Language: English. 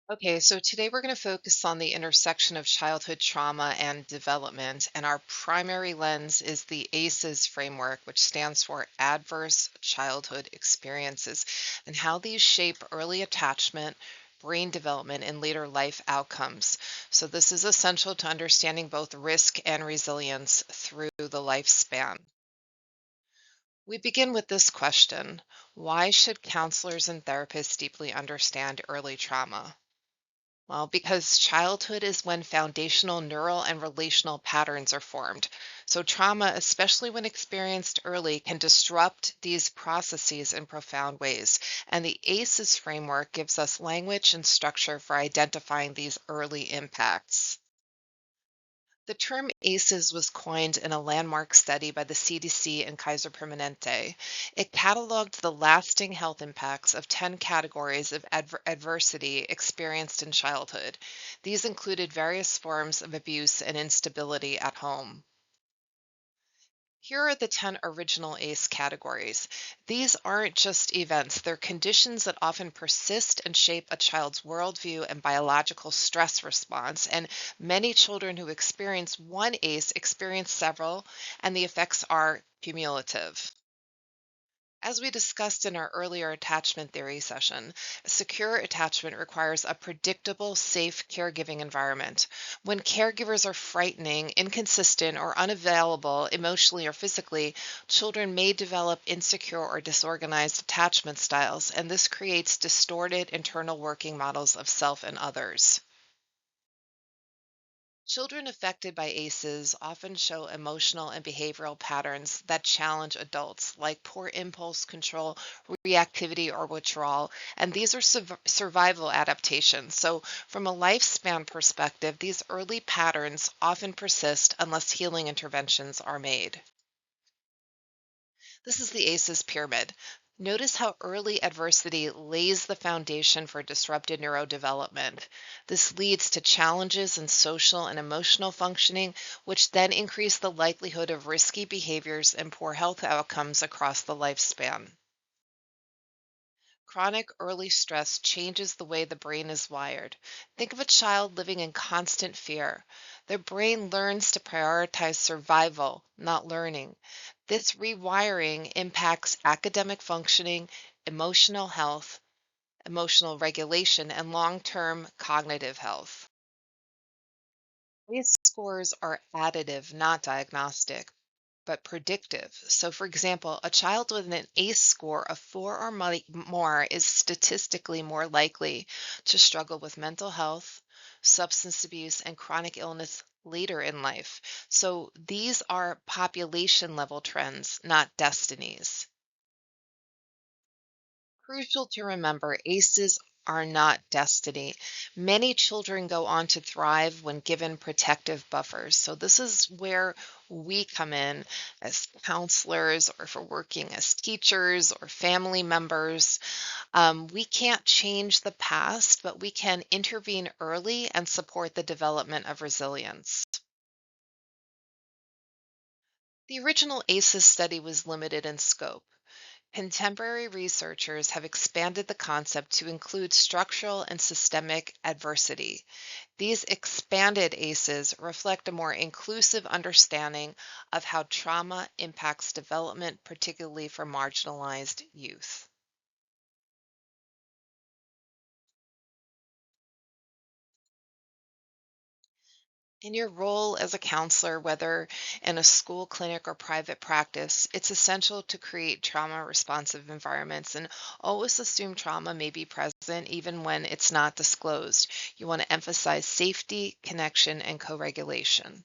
Okay, so today we're going to focus on the intersection of childhood trauma and development. And our primary lens is the ACEs framework, which stands for Adverse Childhood Experiences, and how these shape early attachment, brain development, and later life outcomes. So, this is essential to understanding both risk and resilience through the lifespan. We begin with this question: why should counselors and therapists deeply understand early trauma? Well, because childhood is when foundational neural and relational patterns are formed. So, trauma, especially when experienced early, can disrupt these processes in profound ways. And the ACEs framework gives us language and structure for identifying these early impacts. The term ACEs was coined in a landmark study by the CDC and Kaiser Permanente. It cataloged the lasting health impacts of 10 categories of adversity experienced in childhood. These included various forms of abuse and instability at home. Here are the 10 original ACE categories. These aren't just events, they're conditions that often persist and shape a child's worldview and biological stress response. And many children who experience one ACE experience several, and the effects are cumulative. As we discussed in our earlier attachment theory session, secure attachment requires a predictable, safe caregiving environment. When caregivers are frightening, inconsistent, or unavailable emotionally or physically, children may develop insecure or disorganized attachment styles, and this creates distorted internal working models of self and others. Children affected by ACEs often show emotional and behavioral patterns that challenge adults, like poor impulse control, reactivity, or withdrawal. And these are survival adaptations. So, from a lifespan perspective, these early patterns often persist unless healing interventions are made. This is the ACEs pyramid. Notice how early adversity lays the foundation for disrupted neurodevelopment. This leads to challenges in social and emotional functioning, which then increase the likelihood of risky behaviors and poor health outcomes across the lifespan. Chronic early stress changes the way the brain is wired. Think of a child living in constant fear. Their brain learns to prioritize survival, not learning. This rewiring impacts academic functioning, emotional health, emotional regulation, and long term cognitive health. These scores are additive, not diagnostic, but predictive. So, for example, a child with an ACE score of four or more is statistically more likely to struggle with mental health, substance abuse, and chronic illness later in life. So, these are population level trends, not destinies. Crucial to remember, ACEs are not destiny. Many children go on to thrive when given protective buffers. So, this is where we come in as counselors or for working as teachers or family members. We can't change the past, but we can intervene early and support the development of resilience. The original ACEs study was limited in scope. Contemporary researchers have expanded the concept to include structural and systemic adversity. These expanded ACEs reflect a more inclusive understanding of how trauma impacts development, particularly for marginalized youth. In your role as a counselor, whether in a school, clinic, or private practice, it's essential to create trauma responsive environments and always assume trauma may be present even when it's not disclosed. You want to emphasize safety, connection, and co regulation.